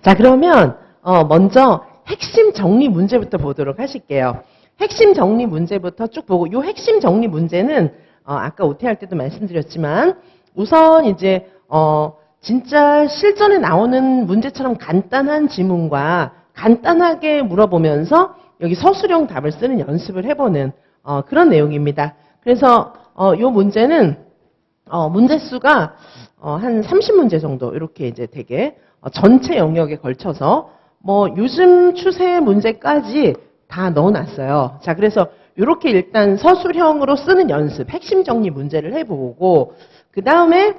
자, 그러면 먼저 핵심 정리 문제부터 보도록 하실게요. 핵심 정리 문제부터 쭉 보고, 이 핵심 정리 문제는 아까 OT 할 때도 말씀드렸지만 우선 이제 진짜 실전에 나오는 문제처럼 간단한 지문과 간단하게 물어보면서 여기 서술형 답을 쓰는 연습을 해보는 그런 내용입니다. 그래서 이 문제는 문제 수가 한 30문제 정도 이렇게 이제 되게 전체 영역에 걸쳐서 뭐 요즘 추세 문제까지 다 넣어놨어요. 자, 그래서 이렇게 일단 서술형으로 쓰는 연습, 핵심 정리 문제를 해보고 그 다음에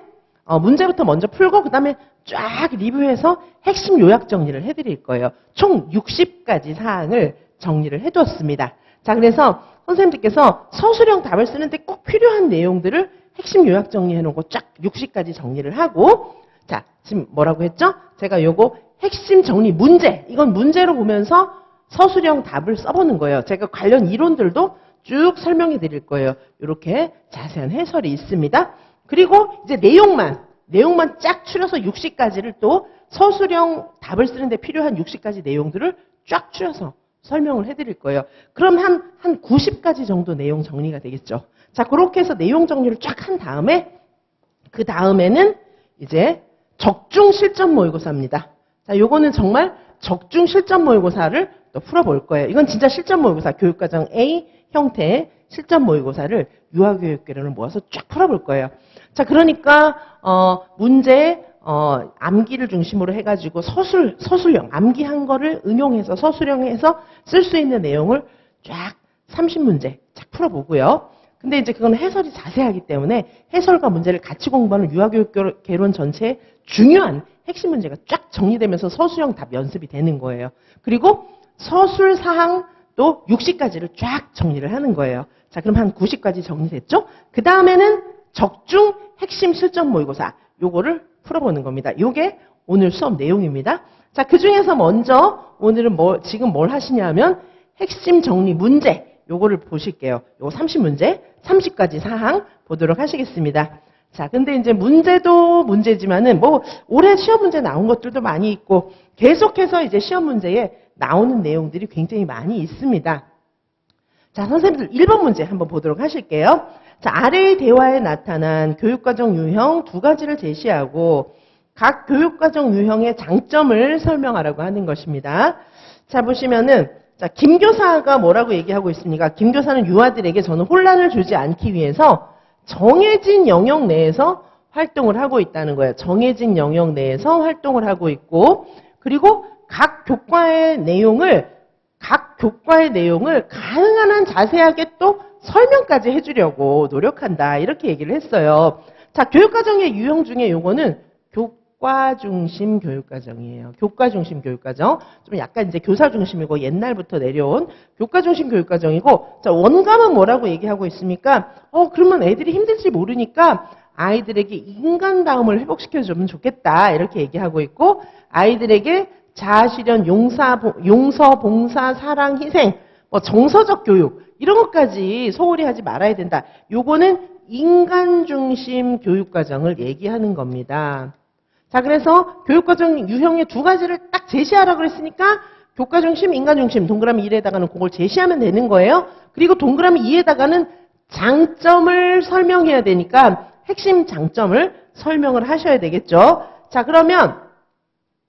문제부터 먼저 풀고 그 다음에 쫙 리뷰해서 핵심 요약 정리를 해드릴 거예요. 총 60가지 사항을 정리를 해두었습니다. 자, 그래서 선생님들께서 서술형 답을 쓰는데 꼭 필요한 내용들을 핵심 요약 정리해놓은 거 쫙 60가지 정리를 하고, 자, 지금 뭐라고 했죠? 제가 요거 핵심 정리 문제, 이건 문제로 보면서 서술형 답을 써보는 거예요. 제가 관련 이론들도 쭉 설명해 드릴 거예요. 이렇게 자세한 해설이 있습니다. 그리고 이제 내용만 쫙 추려서 60가지를 또 서술형 답을 쓰는데 필요한 60가지 내용들을 쫙 추려서 설명을 해드릴 거예요. 그럼 한 90가지 정도 내용 정리가 되겠죠. 자, 그렇게 해서 내용 정리를 쫙 한 다음에 그 다음에는 이제 적중 실전 모의고사입니다. 자, 요거는 정말 적중 실전 모의고사를 또 풀어볼 거예요. 이건 진짜 실전 모의고사, 교육과정 A 형태의 실전 모의고사를 유아교육계론을 모아서 쫙 풀어볼 거예요. 자, 그러니까 문제 암기를 중심으로 해가지고 서술형 암기한 거를 응용해서 서술형해서 쓸 수 있는 내용을 쫙 30문제 쫙 풀어보고요. 근데 이제 그건 해설이 자세하기 때문에 해설과 문제를 같이 공부하는 유아교육개론 전체의 중요한 핵심 문제가 쫙 정리되면서 서술형 답 연습이 되는 거예요. 그리고 서술 사항 또 60가지를 쫙 정리를 하는 거예요. 자, 그럼 한 90가지 정리됐죠? 그 다음에는 적중 핵심 실전 모의고사 요거를 풀어보는 겁니다. 요게 오늘 수업 내용입니다. 자, 그 중에서 먼저 오늘은 지금 뭘 하시냐면 핵심 정리 문제 요거를 보실게요. 요거 30문제, 30가지 사항 보도록 하시겠습니다. 자, 근데 이제 문제도 문제지만은 뭐 올해 시험 문제 나온 것들도 많이 있고 계속해서 이제 시험 문제에 나오는 내용들이 굉장히 많이 있습니다. 자, 선생님들 1번 문제 한번 보도록 하실게요. 자, 아래의 대화에 나타난 교육과정 유형 두 가지를 제시하고 각 교육과정 유형의 장점을 설명하라고 하는 것입니다. 자, 보시면은 자, 김 교사가 뭐라고 얘기하고 있습니까? 김 교사는 유아들에게 저는 혼란을 주지 않기 위해서 정해진 영역 내에서 활동을 하고 있다는 거예요. 정해진 영역 내에서 활동을 하고 있고, 그리고 각 교과의 내용을 가능한 한 자세하게 또 설명까지 해주려고 노력한다. 이렇게 얘기를 했어요. 자, 교육과정의 유형 중에 요거는 교과 중심 교육과정이에요. 교과 중심 교육과정. 좀 약간 이제 교사 중심이고 옛날부터 내려온 교과 중심 교육과정이고, 자, 원감은 뭐라고 얘기하고 있습니까? 그러면 애들이 힘들지 모르니까 아이들에게 인간다움을 회복시켜주면 좋겠다. 이렇게 얘기하고 있고, 아이들에게 자아 실현, 용서, 봉사, 사랑, 희생, 뭐 정서적 교육 이런 것까지 소홀히 하지 말아야 된다. 요거는 인간 중심 교육과정을 얘기하는 겁니다. 자, 그래서 교육과정 유형의 두 가지를 딱 제시하라고 그랬으니까 교과 중심, 인간 중심, 동그라미 1에다가는 그걸 제시하면 되는 거예요. 그리고 동그라미 2에다가는 장점을 설명해야 되니까 핵심 장점을 설명을 하셔야 되겠죠. 자, 그러면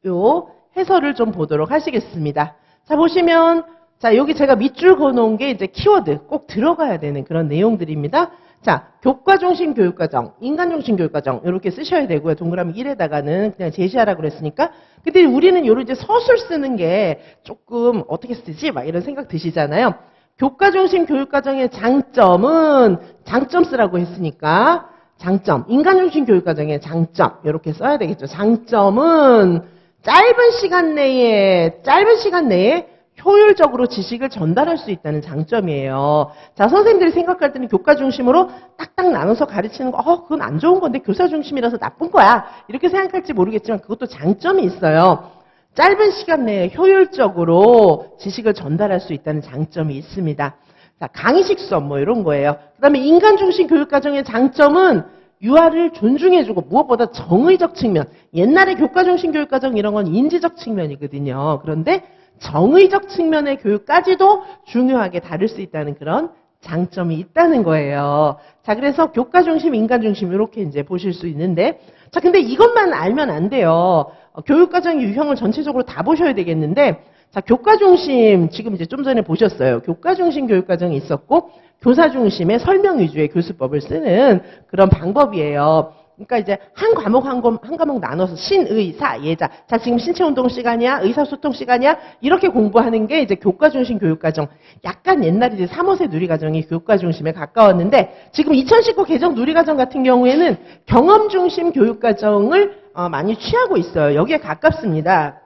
요 해설을 좀 보도록 하시겠습니다. 자, 보시면 자, 여기 제가 밑줄 그어놓은 게 이제 키워드 꼭 들어가야 되는 그런 내용들입니다. 자, 교과 중심 교육과정, 인간 중심 교육과정 이렇게 쓰셔야 되고요. 동그라미 1에다가는 그냥 제시하라고 그랬으니까. 근데 우리는 요런 이제 서술 쓰는 게 조금 어떻게 쓰지? 막 이런 생각 드시잖아요. 교과 중심 교육과정의 장점은 장점 쓰라고 했으니까 장점, 인간 중심 교육과정의 장점 이렇게 써야 되겠죠. 장점은 짧은 시간 내에 효율적으로 지식을 전달할 수 있다는 장점이에요. 자, 선생님들이 생각할 때는 교과 중심으로 딱딱 나눠서 가르치는 거, 그건 안 좋은 건데 교사 중심이라서 나쁜 거야. 이렇게 생각할지 모르겠지만 그것도 장점이 있어요. 짧은 시간 내에 효율적으로 지식을 전달할 수 있다는 장점이 있습니다. 자, 강의식 수업 뭐 이런 거예요. 그 다음에 인간 중심 교육과정의 장점은 유아를 존중해주고 무엇보다 정의적 측면, 옛날에 교과중심 교육과정 이런 건 인지적 측면이거든요. 그런데 정의적 측면의 교육까지도 중요하게 다룰 수 있다는 그런 장점이 있다는 거예요. 자, 그래서 교과중심, 인간중심 이렇게 이제 보실 수 있는데, 자, 근데 이것만 알면 안 돼요. 교육과정의 유형을 전체적으로 다 보셔야 되겠는데, 자, 교과중심 지금 이제 좀 전에 보셨어요. 교과중심 교육과정이 있었고, 교사중심의 설명 위주의 교수법을 쓰는 그런 방법이에요. 그러니까 이제 한 과목 한 과목 나눠서 신의사 예자. 자, 지금 신체운동 시간이야, 의사소통 시간이야 이렇게 공부하는 게 이제 교과중심 교육과정. 약간 옛날에 이제 3호세 누리과정이 교과중심에 가까웠는데 지금 2019 개정 누리과정 같은 경우에는 경험중심 교육과정을 많이 취하고 있어요. 여기에 가깝습니다.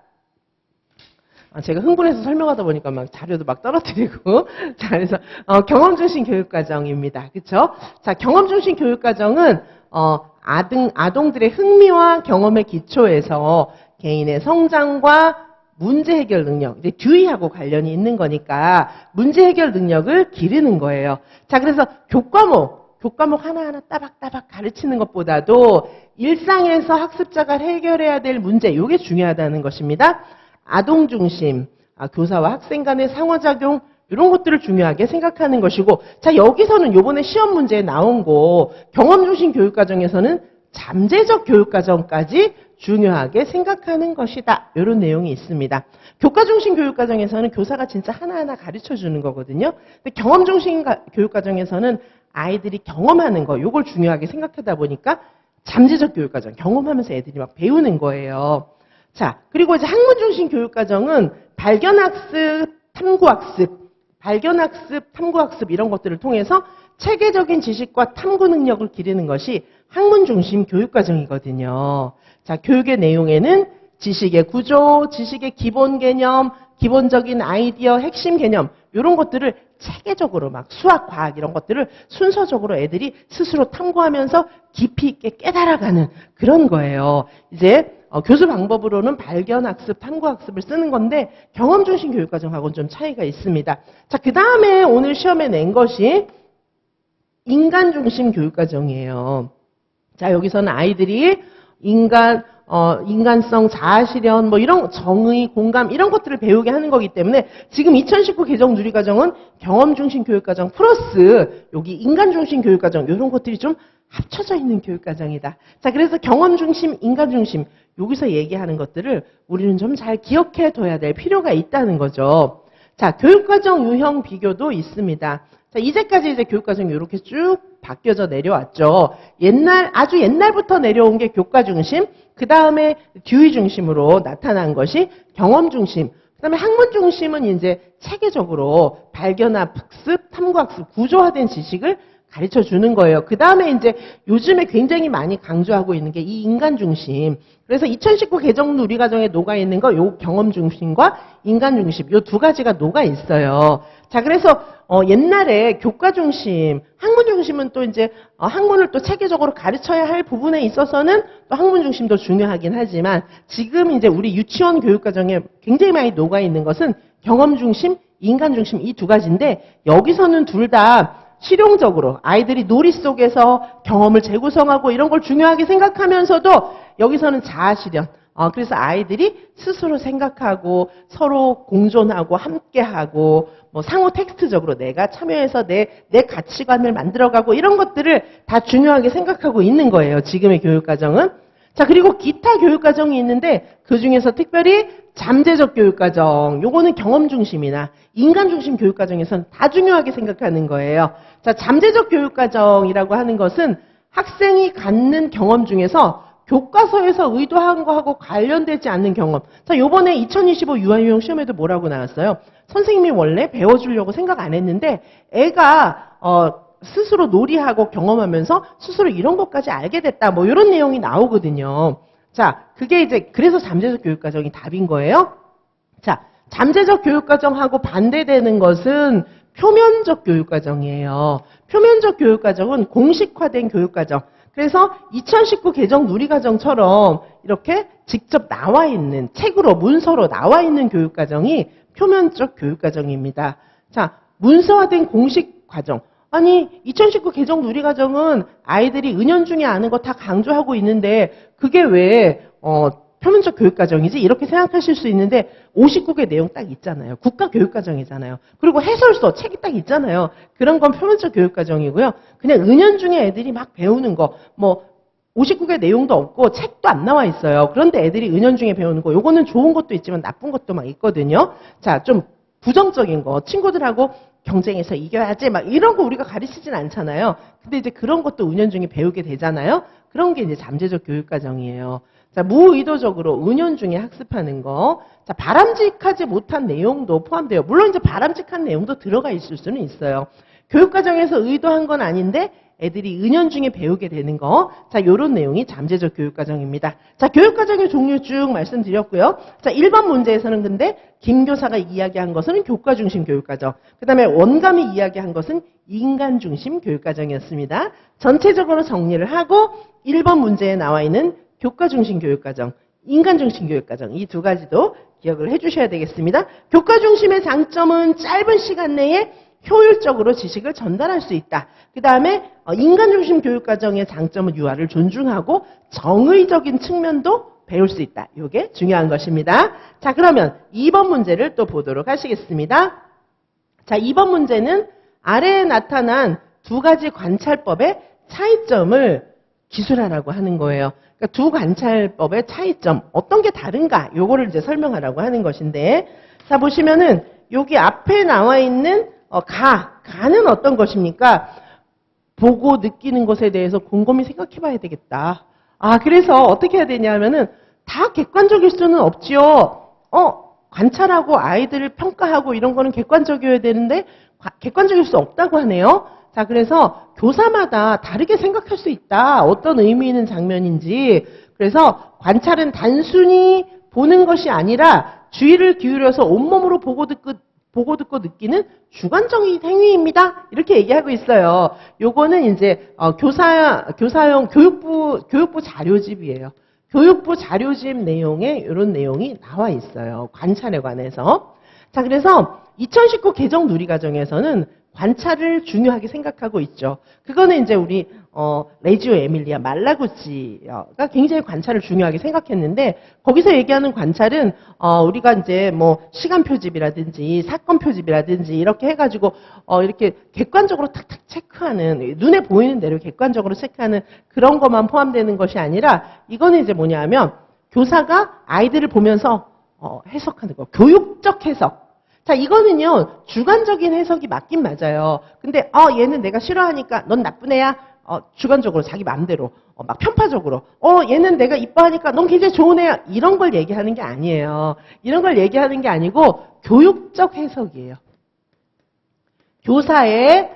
제가 흥분해서 설명하다 보니까 막 자료도 막 떨어뜨리고. 자, 그래서, 경험중심 교육과정입니다. 그쵸? 자, 경험중심 교육과정은, 아동들의 흥미와 경험의 기초에서 개인의 성장과 문제 해결 능력, 이제 듀이하고 관련이 있는 거니까 문제 해결 능력을 기르는 거예요. 자, 그래서 교과목 하나하나 따박따박 가르치는 것보다도 일상에서 학습자가 해결해야 될 문제, 이게 중요하다는 것입니다. 아동 중심, 교사와 학생 간의 상호작용 이런 것들을 중요하게 생각하는 것이고 자 여기서는 요번에 시험 문제에 나온 거 경험 중심 교육과정에서는 잠재적 교육과정까지 중요하게 생각하는 것이다. 이런 내용이 있습니다. 교과 중심 교육과정에서는 교사가 진짜 하나하나 가르쳐주는 거거든요. 근데 경험 중심 교육과정에서는 아이들이 경험하는 거 요걸 중요하게 생각하다 보니까 잠재적 교육과정, 경험하면서 애들이 막 배우는 거예요. 자, 그리고 이제 학문 중심 교육과정은 발견학습, 탐구학습 이런 것들을 통해서 체계적인 지식과 탐구 능력을 기르는 것이 학문 중심 교육과정이거든요. 자, 교육의 내용에는 지식의 구조, 지식의 기본 개념, 기본적인 아이디어, 핵심 개념 이런 것들을 체계적으로 막 수학, 과학 이런 것들을 순서적으로 애들이 스스로 탐구하면서 깊이 있게 깨달아가는 그런 거예요. 이제 교수 방법으로는 발견학습, 탐구학습을 쓰는 건데 경험 중심 교육과정하고는 좀 차이가 있습니다. 자, 그 다음에 오늘 시험에 낸 것이 인간 중심 교육과정이에요. 자, 여기서는 아이들이 인간성, 자아실현, 뭐 이런 정의, 공감 이런 것들을 배우게 하는 거기 때문에 지금 2019 개정 누리과정은 경험 중심 교육과정 플러스 여기 인간 중심 교육과정 이런 것들이 좀 합쳐져 있는 교육과정이다. 자, 그래서 경험 중심, 인간 중심 여기서 얘기하는 것들을 우리는 좀 잘 기억해 둬야 될 필요가 있다는 거죠. 자, 교육과정 유형 비교도 있습니다. 자, 이제까지 이제 교육과정이 이렇게 쭉 바뀌어져 내려왔죠. 아주 옛날부터 내려온 게 교과 중심, 그 다음에 듀이 중심으로 나타난 것이 경험 중심, 그 다음에 학문 중심은 이제 체계적으로 발견학습, 탐구학습, 구조화된 지식을 가르쳐 주는 거예요. 그 다음에 이제 요즘에 굉장히 많이 강조하고 있는 게 이 인간 중심. 그래서 2019 개정 누리과정에 녹아 있는 거 요 경험 중심과 인간 중심 요 두 가지가 녹아 있어요. 자, 그래서 옛날에 교과 중심, 학문 중심은 또 이제 학문을 또 체계적으로 가르쳐야 할 부분에 있어서는 또 학문 중심도 중요하긴 하지만 지금 이제 우리 유치원 교육과정에 굉장히 많이 녹아 있는 것은 경험 중심, 인간 중심 이 두 가지인데 여기서는 둘 다 실용적으로 아이들이 놀이 속에서 경험을 재구성하고 이런 걸 중요하게 생각하면서도 여기서는 자아실현. 그래서 아이들이 스스로 생각하고 서로 공존하고 함께하고 뭐 상호 텍스트적으로 내가 참여해서 내 가치관을 만들어가고 이런 것들을 다 중요하게 생각하고 있는 거예요. 지금의 교육과정은. 자, 그리고 기타 교육과정이 있는데 그중에서 특별히 잠재적 교육과정, 요거는 경험 중심이나 인간 중심 교육과정에서는 다 중요하게 생각하는 거예요. 자, 잠재적 교육과정이라고 하는 것은 학생이 갖는 경험 중에서 교과서에서 의도한 거하고 관련되지 않는 경험. 자, 요번에 2025 유아유형 시험에도 뭐라고 나왔어요? 선생님이 원래 배워주려고 생각 안 했는데 애가 스스로 놀이하고 경험하면서 스스로 이런 것까지 알게 됐다. 뭐 이런 내용이 나오거든요. 자, 그게 이제 그래서 잠재적 교육과정이 답인 거예요. 자, 잠재적 교육과정하고 반대되는 것은 표면적 교육과정이에요. 표면적 교육과정은 공식화된 교육과정. 그래서 2019 개정 누리과정처럼 이렇게 직접 나와 있는 책으로 문서로 나와 있는 교육과정이 표면적 교육과정입니다. 자, 문서화된 공식 과정. 아니 2019 개정 누리과정은 아이들이 은연중에 아는 거 다 강조하고 있는데 그게 왜 표면적 교육과정이지? 이렇게 생각하실 수 있는데 59개 내용 딱 있잖아요. 국가교육과정이잖아요. 그리고 해설서 책이 딱 있잖아요. 그런 건 표면적 교육과정이고요. 그냥 은연중에 애들이 막 배우는 거 59개 내용도 없고 책도 안 나와 있어요. 그런데 애들이 은연중에 배우는 거 요거는 좋은 것도 있지만 나쁜 것도 막 있거든요. 자, 좀 부정적인 거 친구들하고 경쟁에서 이겨야지 막 이런 거 우리가 가르치진 않잖아요. 근데 이제 그런 것도 은연중에 배우게 되잖아요. 그런 게 이제 잠재적 교육과정이에요. 자, 무의도적으로 은연중에 학습하는 거. 자, 바람직하지 못한 내용도 포함돼요. 물론 이제 바람직한 내용도 들어가 있을 수는 있어요. 교육과정에서 의도한 건 아닌데 애들이 은연중에 배우게 되는 거. 자, 요런 내용이 잠재적 교육과정입니다. 자, 교육과정의 종류 쭉 말씀드렸고요. 자, 1번 문제에서는 근데 김 교사가 이야기한 것은 교과중심 교육과정. 그 다음에 원감이 이야기한 것은 인간중심 교육과정이었습니다. 전체적으로 정리를 하고 1번 문제에 나와 있는 교과중심 교육과정, 인간중심 교육과정 이 두 가지도 기억을 해주셔야 되겠습니다. 교과중심의 장점은 짧은 시간 내에 효율적으로 지식을 전달할 수 있다. 그 다음에 인간중심 교육과정의 장점은 유아를 존중하고 정의적인 측면도 배울 수 있다. 이게 중요한 것입니다. 자, 그러면 2번 문제를 또 보도록 하시겠습니다. 자, 2번 문제는 아래에 나타난 두 가지 관찰법의 차이점을 기술하라고 하는 거예요. 그러니까 두 관찰법의 차이점, 어떤 게 다른가, 요거를 이제 설명하라고 하는 것인데, 자, 보시면은, 여기 앞에 나와 있는, 가는 어떤 것입니까? 보고 느끼는 것에 대해서 곰곰이 생각해 봐야 되겠다. 그래서 어떻게 해야 되냐면은, 다 객관적일 수는 없지요. 관찰하고 아이들을 평가하고 이런 거는 객관적이어야 되는데, 객관적일 수 없다고 하네요. 자, 그래서 교사마다 다르게 생각할 수 있다. 어떤 의미 있는 장면인지. 그래서 관찰은 단순히 보는 것이 아니라 주의를 기울여서 온몸으로 보고 듣고 느끼는 주관적인 행위입니다. 이렇게 얘기하고 있어요. 요거는 이제 교사용 교육부 자료집이에요. 교육부 자료집 내용에 이런 내용이 나와 있어요. 관찰에 관해서. 자, 그래서 2019 개정 누리과정에서는 관찰을 중요하게 생각하고 있죠. 그거는 이제 우리 레지오 에밀리아 말라구치가 굉장히 관찰을 중요하게 생각했는데 거기서 얘기하는 관찰은 우리가 이제 뭐 시간 표집이라든지 사건 표집이라든지 이렇게 해가지고 이렇게 객관적으로 탁탁 체크하는 눈에 보이는 대로 객관적으로 체크하는 그런 것만 포함되는 것이 아니라 이거는 이제 뭐냐면 교사가 아이들을 보면서 해석하는 거, 교육적 해석. 자, 이거는요, 주관적인 해석이 맞긴 맞아요. 근데, 얘는 내가 싫어하니까 넌 나쁜 애야. 주관적으로, 자기 마음대로, 막 편파적으로. 얘는 내가 이뻐하니까 넌 굉장히 좋은 애야. 이런 걸 얘기하는 게 아니에요. 이런 걸 얘기하는 게 아니고, 교육적 해석이에요. 교사의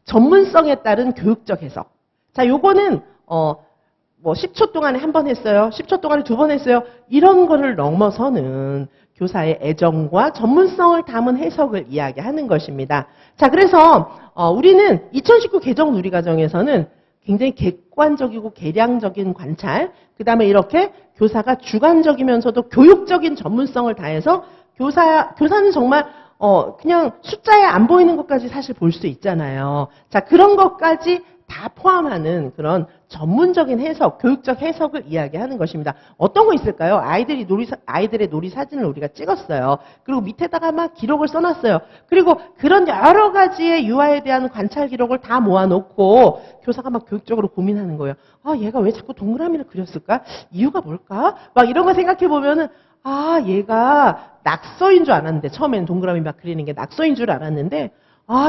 전문성에 따른 교육적 해석. 자, 요거는, 10초 동안에 한 번 했어요. 10초 동안에 두 번 했어요. 이런 거를 넘어서는 교사의 애정과 전문성을 담은 해석을 이야기하는 것입니다. 자, 그래서 우리는 2019 개정 누리과정에서는 굉장히 객관적이고 계량적인 관찰, 그 다음에 이렇게 교사가 주관적이면서도 교육적인 전문성을 다해서 교사는 정말 그냥 숫자에 안 보이는 것까지 사실 볼 수 있잖아요. 자, 그런 것까지 다 포함하는 그런 전문적인 해석, 교육적 해석을 이야기하는 것입니다. 어떤 거 있을까요? 아이들의 놀이 사진을 우리가 찍었어요. 그리고 밑에다가 막 기록을 써놨어요. 그리고 그런 여러 가지의 유아에 대한 관찰 기록을 다 모아놓고 교사가 막 교육적으로 고민하는 거예요. 얘가 왜 자꾸 동그라미를 그렸을까? 이유가 뭘까? 막 이런 거 생각해 보면은 얘가 낙서인 줄 알았는데 처음에는 동그라미 막 그리는 게 낙서인 줄 알았는데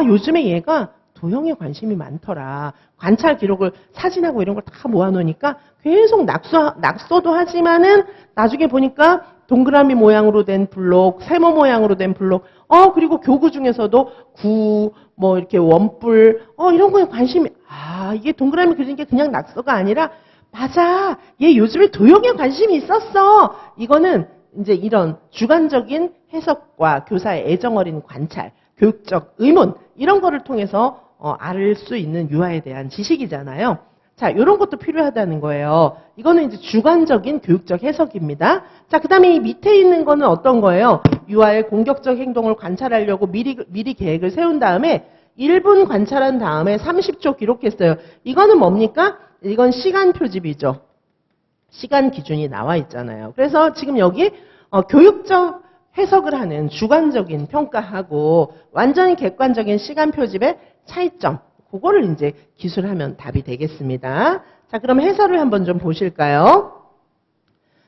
요즘에 얘가 도형에 관심이 많더라. 관찰 기록을 사진하고 이런 걸 다 모아놓으니까 계속 낙서도 하지만은 나중에 보니까 동그라미 모양으로 된 블록, 세모 모양으로 된 블록, 그리고 교구 중에서도 구, 이렇게 원뿔, 이런 거에 관심이, 이게 동그라미 그리는 게 그냥 낙서가 아니라, 맞아. 얘 요즘에 도형에 관심이 있었어. 이거는 이제 이런 주관적인 해석과 교사의 애정 어린 관찰, 교육적 의문, 이런 거를 통해서 알 수 있는 유아에 대한 지식이잖아요. 자, 이런 것도 필요하다는 거예요. 이거는 이제 주관적인 교육적 해석입니다. 자, 그 다음에 이 밑에 있는 거는 어떤 거예요? 유아의 공격적 행동을 관찰하려고 미리 계획을 세운 다음에 1분 관찰한 다음에 30초 기록했어요. 이거는 뭡니까? 이건 시간 표집이죠. 시간 기준이 나와 있잖아요. 그래서 지금 여기 교육적 해석을 하는 주관적인 평가하고 완전히 객관적인 시간 표집의 차이점, 그거를 이제 기술하면 답이 되겠습니다. 자, 그럼 해설을 한번 좀 보실까요?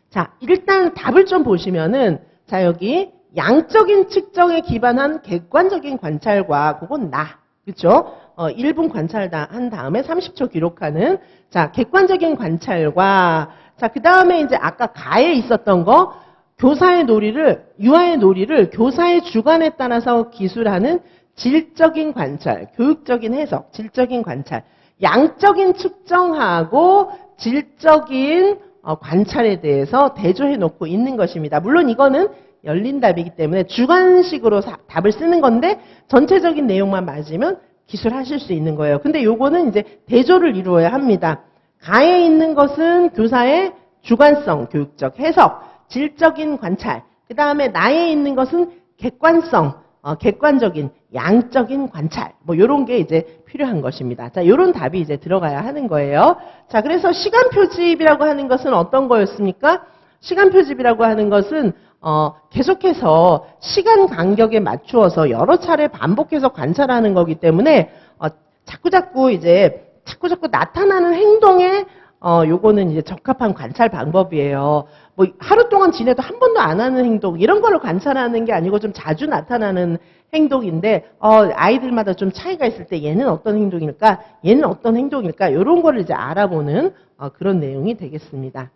자, 일단 답을 좀 보시면은, 자, 여기 양적인 측정에 기반한 객관적인 관찰과, 그건 나. 그쵸? 1분 관찰한 다음에 30초 기록하는, 자, 객관적인 관찰과, 자, 그 다음에 이제 아까 가에 있었던 거, 교사의 놀이를, 유아의 놀이를 교사의 주관에 따라서 기술하는 질적인 관찰, 교육적인 해석, 질적인 관찰, 양적인 측정하고 질적인 관찰에 대해서 대조해 놓고 있는 것입니다. 물론 이거는 열린 답이기 때문에 주관식으로 답을 쓰는 건데 전체적인 내용만 맞으면 기술하실 수 있는 거예요. 근데 요거는 이제 대조를 이루어야 합니다. 가에 있는 것은 교사의 주관성, 교육적 해석, 질적인 관찰, 그 다음에 나에 있는 것은 객관성, 객관적인, 양적인 관찰, 뭐 요런 게 이제 필요한 것입니다. 자, 요런 답이 이제 들어가야 하는 거예요. 자, 그래서 시간 표집이라고 하는 것은 어떤 거였습니까? 시간 표집이라고 하는 것은 계속해서 시간 간격에 맞추어서 여러 차례 반복해서 관찰하는 거기 때문에 자꾸자꾸 나타나는 행동에 요거는 이제 적합한 관찰 방법이에요. 뭐 하루 동안 지내도 한 번도 안 하는 행동 이런 거를 관찰하는 게 아니고 좀 자주 나타나는 행동인데 아이들마다 좀 차이가 있을 때 얘는 어떤 행동일까? 얘는 어떤 행동일까? 이런 거를 이제 알아보는 그런 내용이 되겠습니다.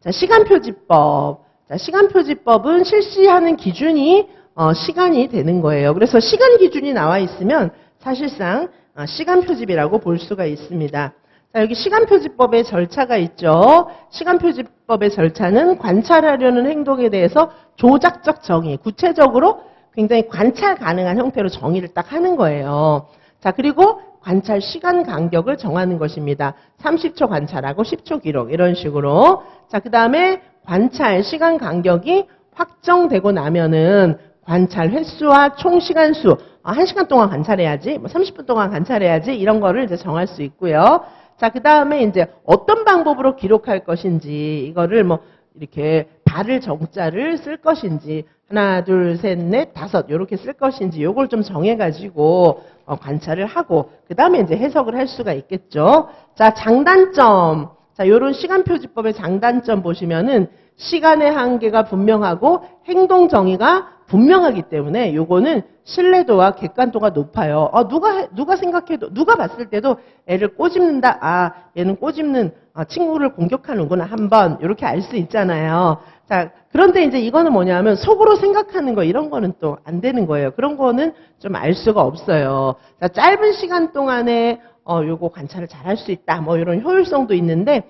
자, 시간표지법. 자, 시간표지법은 실시하는 기준이 시간이 되는 거예요. 그래서 시간 기준이 나와 있으면 사실상 시간표집이라고 볼 수가 있습니다. 자, 여기 시간표집법의 절차가 있죠. 시간표집법의 절차는 관찰하려는 행동에 대해서 조작적 정의, 구체적으로 굉장히 관찰 가능한 형태로 정의를 딱 하는 거예요. 자, 그리고 관찰 시간 간격을 정하는 것입니다. 30초 관찰하고 10초 기록 이런 식으로. 자, 그 다음에 관찰 시간 간격이 확정되고 나면은 관찰 횟수와 총 시간 수, 1시간 동안 관찰해야지, 30분 동안 관찰해야지 이런 거를 이제 정할 수 있고요. 자, 그 다음에 이제 어떤 방법으로 기록할 것인지, 이거를 뭐, 이렇게 발을 정자를 쓸 것인지, 하나, 둘, 셋, 넷, 다섯, 요렇게 쓸 것인지, 요걸 좀 정해가지고, 관찰을 하고, 그 다음에 이제 해석을 할 수가 있겠죠. 자, 장단점. 자, 요런 시간표지법의 장단점 보시면은, 시간의 한계가 분명하고, 행동 정의가 분명하기 때문에 요거는 신뢰도와 객관도가 높아요. 누가 생각해도, 누가 봤을 때도 애를 꼬집는다. 얘는 꼬집는 친구를 공격하는구나. 한번 이렇게 알 수 있잖아요. 자, 그런데 이제 이거는 뭐냐면 속으로 생각하는 거 이런 거는 또 안 되는 거예요. 그런 거는 좀 알 수가 없어요. 자, 짧은 시간 동안에 요거 관찰을 잘 할 수 있다. 뭐 이런 효율성도 있는데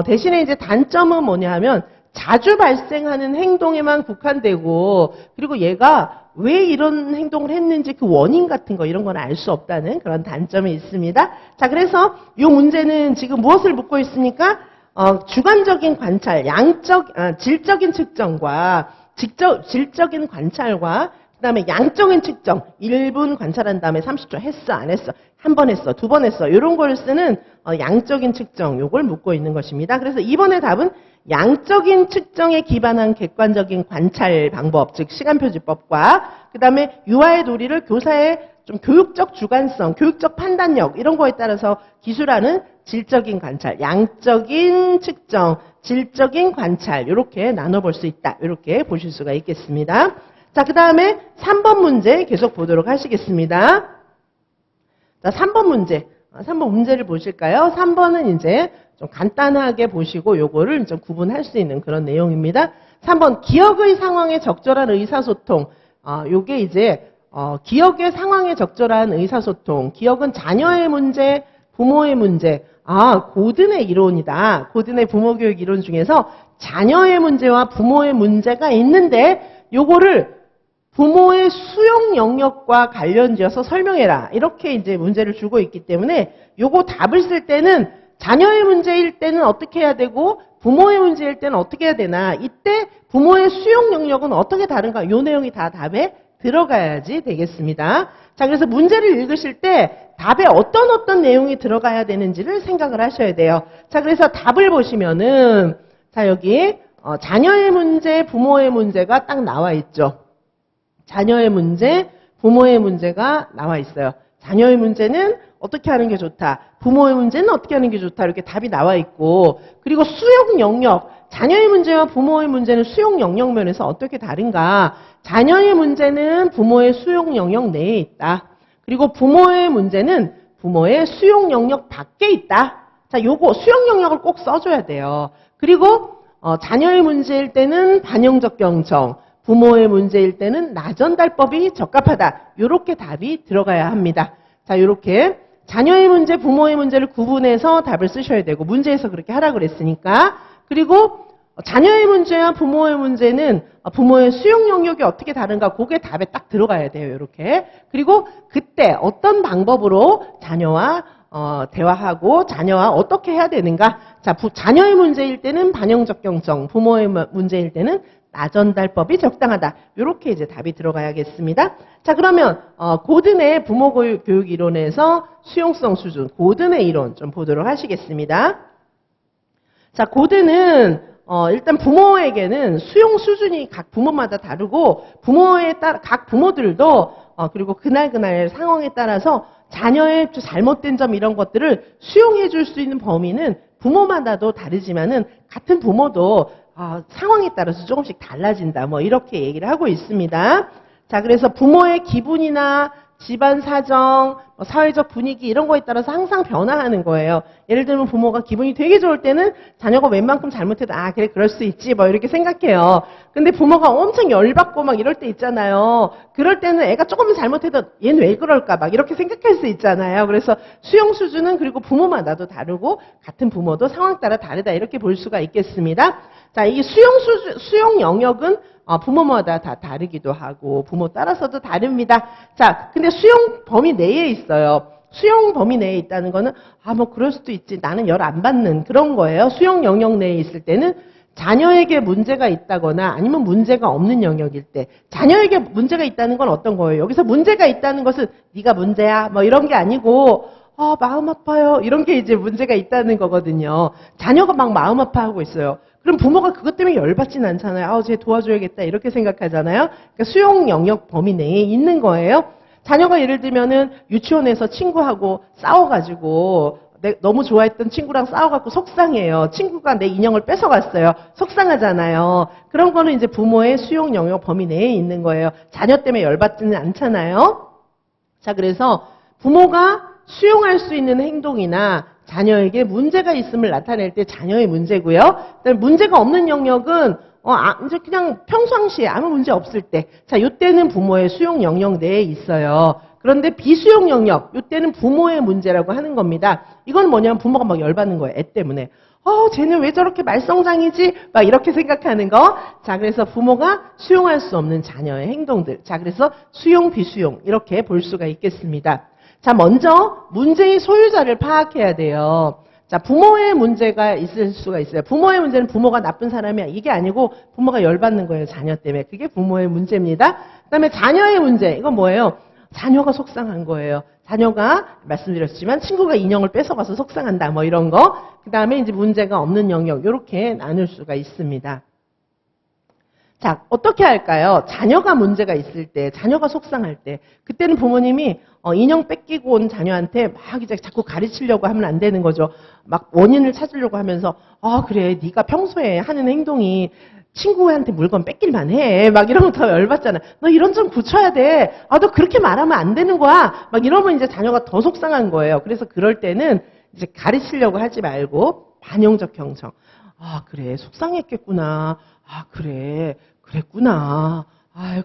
대신에 이제 단점은 뭐냐면 자주 발생하는 행동에만 국한되고 그리고 얘가 왜 이런 행동을 했는지 그 원인 같은 거 이런 건 알 수 없다는 그런 단점이 있습니다. 자, 그래서 이 문제는 지금 무엇을 묻고 있습니까? 주관적인 관찰, 질적인 측정과 질적인 관찰과 그다음에 양적인 측정, 1분 관찰한 다음에 30초 했어, 안 했어, 한 번 했어, 두 번 했어 이런 걸 쓰는 양적인 측정, 요걸 묻고 있는 것입니다. 그래서 이번의 답은 양적인 측정에 기반한 객관적인 관찰 방법, 즉 시간표지법과 그 다음에 유아의 놀이를 교사의 좀 교육적 주관성, 교육적 판단력 이런 거에 따라서 기술하는 질적인 관찰, 양적인 측정, 질적인 관찰 이렇게 나눠볼 수 있다. 이렇게 보실 수가 있겠습니다. 자, 그 다음에 3번 문제 계속 보도록 하시겠습니다. 자, 3번 문제. 3번 문제를 보실까요? 3번은 이제 좀 간단하게 보시고 요거를 좀 구분할 수 있는 그런 내용입니다. 3번 기억의 상황에 적절한 의사소통. 요게 이제 기억의 상황에 적절한 의사소통. 기억은 자녀의 문제, 부모의 문제. 고든의 이론이다. 고든의 부모교육 이론 중에서 자녀의 문제와 부모의 문제가 있는데 요거를 부모의 수용 영역과 관련지어서 설명해라. 이렇게 이제 문제를 주고 있기 때문에 요거 답을 쓸 때는 자녀의 문제일 때는 어떻게 해야 되고 부모의 문제일 때는 어떻게 해야 되나. 이때 부모의 수용 영역은 어떻게 다른가. 요 내용이 다 답에 들어가야지 되겠습니다. 자, 그래서 문제를 읽으실 때 답에 어떤 내용이 들어가야 되는지를 생각을 하셔야 돼요. 자, 그래서 답을 보시면은, 자, 여기, 자녀의 문제, 부모의 문제가 딱 나와 있죠. 자녀의 문제, 부모의 문제가 나와 있어요. 자녀의 문제는 어떻게 하는 게 좋다. 부모의 문제는 어떻게 하는 게 좋다. 이렇게 답이 나와 있고, 그리고 수용 영역, 자녀의 문제와 부모의 문제는 수용 영역 면에서 어떻게 다른가. 자녀의 문제는 부모의 수용 영역 내에 있다. 그리고 부모의 문제는 부모의 수용 영역 밖에 있다. 자, 요거 수용 영역을 꼭 써줘야 돼요. 그리고 자녀의 문제일 때는 반영적 경청, 부모의 문제일 때는 나전달법이 적합하다. 요렇게 답이 들어가야 합니다. 자, 요렇게 자녀의 문제, 부모의 문제를 구분해서 답을 쓰셔야 되고, 문제에서 그렇게 하라고 그랬으니까. 그리고 자녀의 문제와 부모의 문제는 부모의 수용 영역이 어떻게 다른가, 그게 답에 딱 들어가야 돼요. 이렇게. 그리고 그때 어떤 방법으로 자녀와 대화하고 자녀와 어떻게 해야 되는가. 자, 자녀의 문제일 때는 반영적 경청, 부모의 문제일 때는 나전달법이 적당하다. 이렇게 이제 답이 들어가야겠습니다. 자, 그러면 고든의 부모 교육 이론에서 수용성 수준, 고든의 이론 좀 보도록 하시겠습니다. 자, 고든은 일단 부모에게는 수용 수준이 각 부모마다 다르고, 부모에 따라 각 부모들도 그리고 그날 상황에 따라서 자녀의 잘못된 점 이런 것들을 수용해 줄 수 있는 범위는 부모마다도 다르지만은 같은 부모도 상황에 따라서 조금씩 달라진다. 뭐 이렇게 얘기를 하고 있습니다. 자, 그래서 부모의 기분이나 집안 사정, 사회적 분위기 이런 거에 따라서 항상 변화하는 거예요. 예를 들면 부모가 기분이 되게 좋을 때는 자녀가 웬만큼 잘못해도 그래 그럴 수 있지 뭐 이렇게 생각해요. 근데 부모가 엄청 열받고 막 이럴 때 있잖아요. 그럴 때는 애가 조금만 잘못해도 얘는 왜 그럴까 막 이렇게 생각할 수 있잖아요. 그래서 수용 수준은 그리고 부모마다도 다르고 같은 부모도 상황 따라 다르다 이렇게 볼 수가 있겠습니다. 자, 이 수용 영역은 부모마다 다 다르기도 하고 부모 따라서도 다릅니다. 자, 근데 수용 범위 내에 있어요. 수용 범위 내에 있다는 거는 뭐 그럴 수도 있지. 나는 열 안 받는 그런 거예요. 수용 영역 내에 있을 때는 자녀에게 문제가 있다거나 아니면 문제가 없는 영역일 때, 자녀에게 문제가 있다는 건 어떤 거예요? 여기서 문제가 있다는 것은 네가 문제야 뭐 이런 게 아니고 마음 아파요 이런 게 이제 문제가 있다는 거거든요. 자녀가 막 마음 아파하고 있어요. 그럼 부모가 그것 때문에 열받진 않잖아요. 쟤 도와줘야겠다 이렇게 생각하잖아요. 그러니까 수용 영역 범위 내에 있는 거예요. 자녀가 예를 들면은 유치원에서 친구하고 싸워가지고 너무 좋아했던 친구랑 싸워갖고 속상해요. 친구가 내 인형을 뺏어갔어요. 속상하잖아요. 그런 거는 이제 부모의 수용 영역 범위 내에 있는 거예요. 자녀 때문에 열받지는 않잖아요. 자, 그래서 부모가 수용할 수 있는 행동이나 자녀에게 문제가 있음을 나타낼 때 자녀의 문제고요. 그다음에 문제가 없는 영역은 이제 그냥 평상시에 아무 문제 없을 때, 자, 요때는 부모의 수용 영역 내에 있어요. 그런데 비수용 영역, 요때는 부모의 문제라고 하는 겁니다. 이건 뭐냐면 부모가 막 열받는 거예요. 애 때문에. 쟤는 왜 저렇게 말썽장이지? 막 이렇게 생각하는 거. 자, 그래서 부모가 수용할 수 없는 자녀의 행동들. 자, 그래서 수용, 비수용 이렇게 볼 수가 있겠습니다. 자, 먼저 문제의 소유자를 파악해야 돼요. 자, 부모의 문제가 있을 수가 있어요. 부모의 문제는 부모가 나쁜 사람이야. 이게 아니고 부모가 열받는 거예요. 자녀 때문에. 그게 부모의 문제입니다. 그다음에 자녀의 문제. 이건 뭐예요? 자녀가 속상한 거예요. 자녀가 말씀드렸지만 친구가 인형을 뺏어가서 속상한다. 뭐 이런 거. 그다음에 이제 문제가 없는 영역. 이렇게 나눌 수가 있습니다. 자, 어떻게 할까요? 자녀가 문제가 있을 때, 자녀가 속상할 때, 그때는 부모님이 인형 뺏기고 온 자녀한테 막 이제 자꾸 가르치려고 하면 안 되는 거죠. 막 원인을 찾으려고 하면서, 그래, 네가 평소에 하는 행동이 친구한테 물건 뺏길만 해. 막 이러면 더 열받잖아. 너 이런 점 고쳐야 돼. 너 그렇게 말하면 안 되는 거야. 막 이러면 이제 자녀가 더 속상한 거예요. 그래서 그럴 때는 이제 가르치려고 하지 말고 반영적 경청. 그래, 속상했겠구나. 그래. 그랬구나.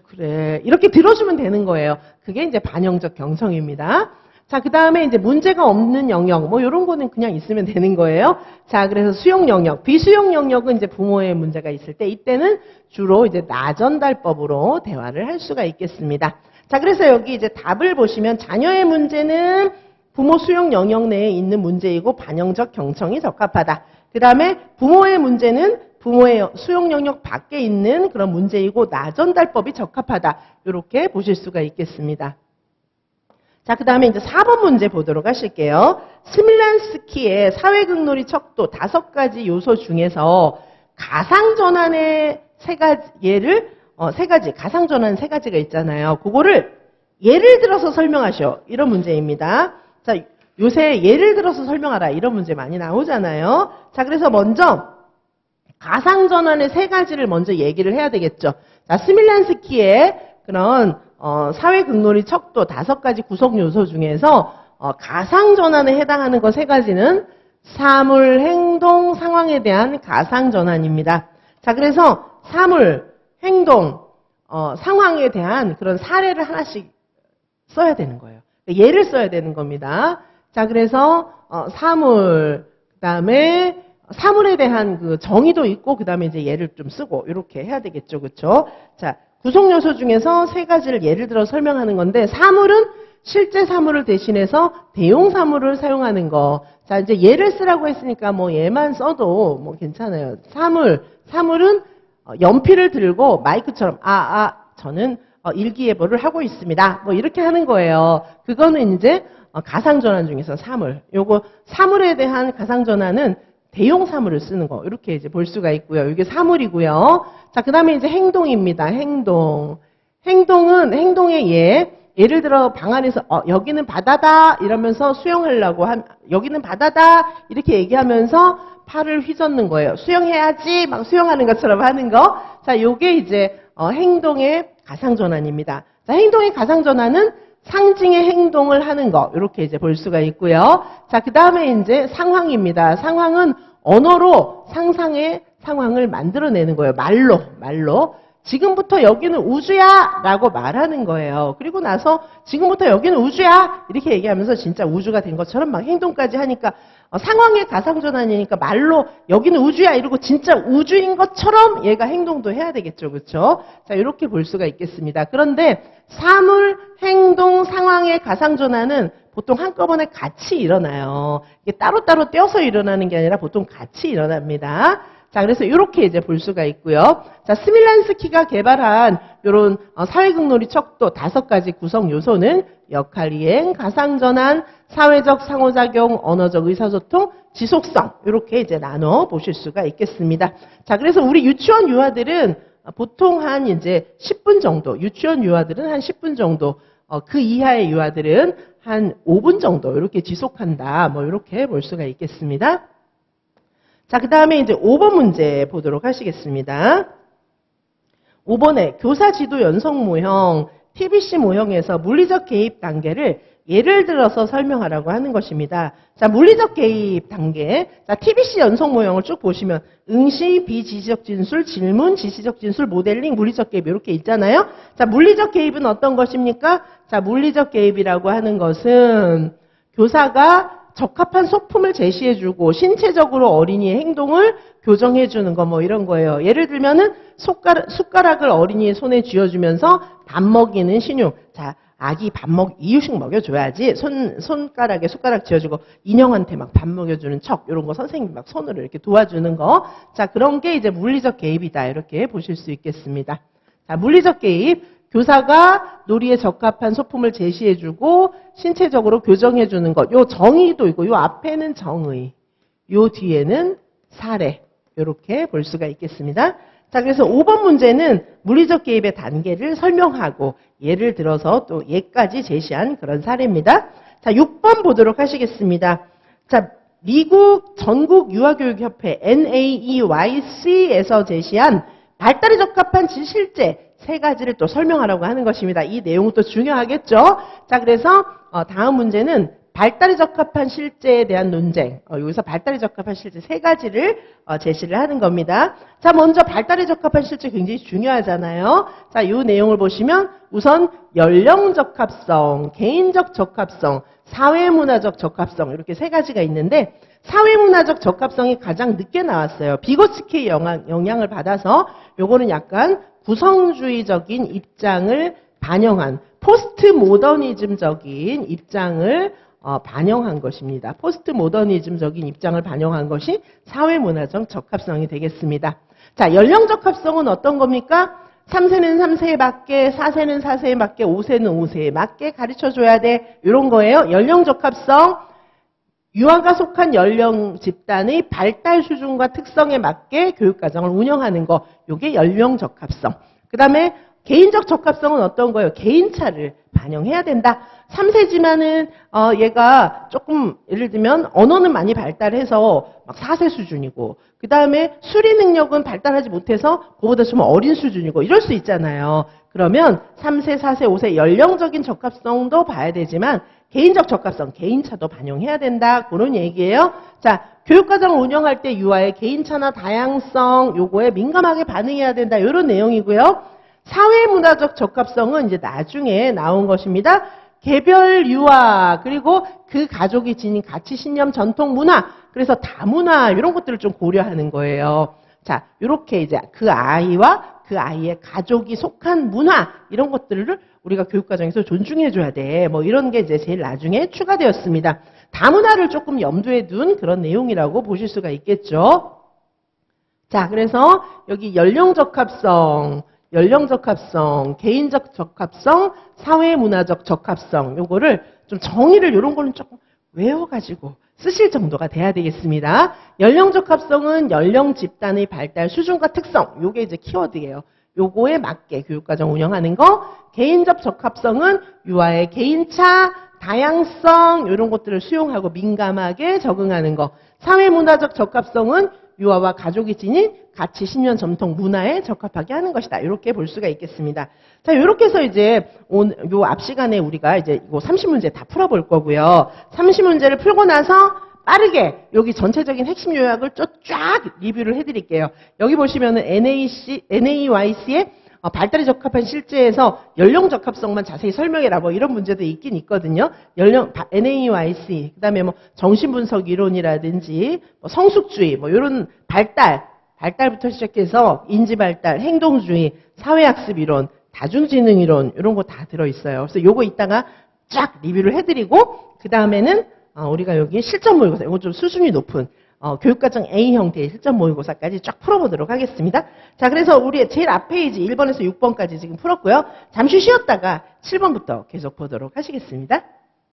그래. 이렇게 들어주면 되는 거예요. 그게 이제 반영적 경청입니다. 자, 그 다음에 이제 문제가 없는 영역, 뭐, 요런 거는 그냥 있으면 되는 거예요. 자, 그래서 수용 영역. 비수용 영역은 이제 부모의 문제가 있을 때, 이때는 주로 이제 나전달법으로 대화를 할 수가 있겠습니다. 자, 그래서 여기 이제 답을 보시면 자녀의 문제는 부모 수용 영역 내에 있는 문제이고 반영적 경청이 적합하다. 그 다음에 부모의 문제는 부모의 수용 영역 밖에 있는 그런 문제이고 나전달법이 적합하다. 이렇게 보실 수가 있겠습니다. 자, 그 다음에 이제 4번 문제 보도록 하실게요. 스밀란스키의 사회극놀이 척도 5가지 요소 중에서 가상전환의 세 가지, 가상전환 3가지가 있잖아요. 그거를 예를 들어서 설명하셔. 이런 문제입니다. 자, 요새 예를 들어서 설명하라. 이런 문제 많이 나오잖아요. 자, 그래서 먼저 가상전환의 3가지를 먼저 얘기를 해야 되겠죠. 자, 스밀란스키의 그런 사회극놀이 척도 5가지 구성 요소 중에서 가상전환에 해당하는 거 3가지는 사물, 행동, 상황에 대한 가상전환입니다. 자, 그래서 사물, 행동, 상황에 대한 그런 사례를 하나씩 써야 되는 거예요. 예를 써야 되는 겁니다. 자, 그래서 사물, 그다음에 사물에 대한 그 정의도 있고 그다음에 이제 예를 좀 쓰고 이렇게 해야 되겠죠. 그렇죠? 자, 구성 요소 중에서 3가지를 예를 들어 설명하는 건데 사물은 실제 사물을 대신해서 대용 사물을 사용하는 거. 자, 이제 예를 쓰라고 했으니까 뭐 예만 써도 뭐 괜찮아요. 사물은 연필을 들고 마이크처럼 저는 일기예보를 하고 있습니다. 뭐 이렇게 하는 거예요. 그거는 이제 가상전환 중에서 사물. 요거 사물에 대한 가상전환은 대용 사물을 쓰는 거. 이렇게 이제 볼 수가 있고요. 이게 사물이고요. 자, 그 다음에 이제 행동입니다. 행동은 행동의 예를 들어 방 안에서 여기는 바다다 이러면서 수영하려고 여기는 바다다 이렇게 얘기하면서 팔을 휘젓는 거예요. 수영해야지 막 수영하는 것처럼 하는 거. 자, 요게 이제 행동의 가상전환입니다. 자, 행동의 가상전환은 상징의 행동을 하는 거. 이렇게 이제 볼 수가 있고요. 자, 그 다음에 이제 상황입니다. 상황은 언어로 상상의 상황을 만들어내는 거예요. 말로. 지금부터 여기는 우주야! 라고 말하는 거예요. 그리고 나서 지금부터 여기는 우주야! 이렇게 얘기하면서 진짜 우주가 된 것처럼 막 행동까지 하니까 상황의 가상전환이니까 말로 여기는 우주야! 이러고 진짜 우주인 것처럼 얘가 행동도 해야 되겠죠. 그렇죠? 자, 이렇게 볼 수가 있겠습니다. 그런데 사물, 행동, 상황의 가상전환은 보통 한꺼번에 같이 일어나요. 이게 따로따로 떼어서 일어나는 게 아니라 보통 같이 일어납니다. 자, 그래서 이렇게 이제 볼 수가 있고요. 자, 스밀란스키가 개발한 이런 사회극놀이 척도 5가지 구성 요소는 역할이행, 가상전환, 사회적 상호작용, 언어적 의사소통, 지속성 이렇게 이제 나눠 보실 수가 있겠습니다. 자, 그래서 우리 유치원 유아들은 보통 한 이제 10분 정도, 유치원 유아들은 한 10분 정도, 그 이하의 유아들은 한 5분 정도 이렇게 지속한다. 뭐 이렇게 볼 수가 있겠습니다. 자, 그 다음에 이제 5번 문제 보도록 하시겠습니다. 5번에 교사 지도 연속 모형, TBC 모형에서 물리적 개입 단계를 예를 들어서 설명하라고 하는 것입니다. 자, 물리적 개입 단계. 자, TBC 연속 모형을 쭉 보시면 응시, 비지시적 진술, 질문, 지시적 진술, 모델링, 물리적 개입 이렇게 있잖아요. 자, 물리적 개입은 어떤 것입니까? 자, 물리적 개입이라고 하는 것은 교사가 적합한 소품을 제시해주고 신체적으로 어린이의 행동을 교정해주는 거 뭐 이런 거예요. 예를 들면은 숟가락을 어린이의 손에 쥐어주면서 밥 먹이는 신용. 자, 아기 이유식 먹여줘야지. 손가락에 숟가락 쥐어주고 인형한테 막 밥 먹여주는 척 이런 거 선생님이 막 손으로 이렇게 도와주는 거. 자, 그런 게 이제 물리적 개입이다. 이렇게 보실 수 있겠습니다. 자, 물리적 개입. 교사가 놀이에 적합한 소품을 제시해주고 신체적으로 교정해주는 것. 요 정의도 있고 요 앞에는 정의, 요 뒤에는 사례. 이렇게 볼 수가 있겠습니다. 자, 그래서 5번 문제는 물리적 개입의 단계를 설명하고 예를 들어서 또 예까지 제시한 그런 사례입니다. 자, 6번 보도록 하시겠습니다. 자, 미국 전국유아교육협회 NAEYC에서 제시한 발달에 적합한 실제 3가지를 또 설명하라고 하는 것입니다. 이 내용은 또 중요하겠죠. 자, 그래서 다음 문제는 발달에 적합한 실제에 대한 논쟁. 여기서 발달에 적합한 실제 3가지를 제시를 하는 겁니다. 자, 먼저 발달에 적합한 실제 굉장히 중요하잖아요. 자, 이 내용을 보시면 우선 연령 적합성, 개인적 적합성, 사회문화적 적합성 이렇게 3가지가 있는데 사회문화적 적합성이 가장 늦게 나왔어요. 비고츠키의 영향을 받아서 요거는 약간 구성주의적인 입장을 반영한 포스트 모더니즘적인 입장을 반영한 것입니다. 포스트 모더니즘적인 입장을 반영한 것이 사회문화적 적합성이 되겠습니다. 자, 연령 적합성은 어떤 겁니까? 3세는 3세에 맞게, 4세는 4세에 맞게, 5세는 5세에 맞게 가르쳐줘야 돼. 이런 거예요. 연령 적합성. 유아가 속한 연령 집단의 발달 수준과 특성에 맞게 교육과정을 운영하는 거. 이게 연령 적합성. 그 다음에 개인적 적합성은 어떤 거예요? 개인차를 반영해야 된다. 3세지만은 얘가 조금 예를 들면 언어는 많이 발달해서 막 4세 수준이고 그 다음에 수리 능력은 발달하지 못해서 그보다 좀 어린 수준이고 이럴 수 있잖아요. 그러면 3세, 4세, 5세 연령적인 적합성도 봐야 되지만 개인적 적합성, 개인차도 반영해야 된다. 그런 얘기예요. 자, 교육과정을 운영할 때 유아의 개인차나 다양성 요거에 민감하게 반응해야 된다. 이런 내용이고요. 사회문화적 적합성은 이제 나중에 나온 것입니다. 개별 유아 그리고 그 가족이 지닌 가치, 신념, 전통, 문화 그래서 다문화 이런 것들을 좀 고려하는 거예요. 자, 이렇게 이제 그 아이와 그 아이의 가족이 속한 문화 이런 것들을 우리가 교육과정에서 존중해줘야 돼. 뭐 이런 게 이제 제일 나중에 추가되었습니다. 다문화를 조금 염두에 둔 그런 내용이라고 보실 수가 있겠죠. 자, 그래서 여기 연령 적합성, 개인적 적합성, 사회문화적 적합성 요거를 좀 정의를 이런 거는 조금 외워가지고 쓰실 정도가 돼야 되겠습니다. 연령 적합성은 연령 집단의 발달 수준과 특성 요게 이제 키워드예요. 요거에 맞게 교육과정 운영하는 거. 개인적 적합성은 유아의 개인차, 다양성 이런 것들을 수용하고 민감하게 적응하는 거. 사회문화적 적합성은 유아와 가족이 지닌 가치, 신념, 전통, 문화에 적합하게 하는 것이다. 이렇게 볼 수가 있겠습니다. 자, 이렇게 해서 이제 요 앞 시간에 우리가 이제 이거 30문제 다 풀어볼 거고요. 30문제를 풀고 나서 빠르게 여기 전체적인 핵심 요약을 쫙 리뷰를 해드릴게요. 여기 보시면은 NAYC의 발달에 적합한 실제에서 연령 적합성만 자세히 설명해라 뭐 이런 문제도 있긴 있거든요. NAYC 그다음에 뭐 정신분석 이론이라든지 뭐 성숙주의 뭐 이런 발달부터 시작해서 인지발달, 행동주의, 사회학습 이론, 다중지능 이론 이런 거 다 들어있어요. 그래서 요거 이따가 쫙 리뷰를 해드리고 그 다음에는 우리가 여기 실전 모의고사 이거 좀 수준이 높은 교육과정 A 형태의 실전 모의고사까지 쫙 풀어보도록 하겠습니다. 자, 그래서 우리 제일 앞 페이지 1번에서 6번까지 지금 풀었고요. 잠시 쉬었다가 7번부터 계속 보도록 하시겠습니다.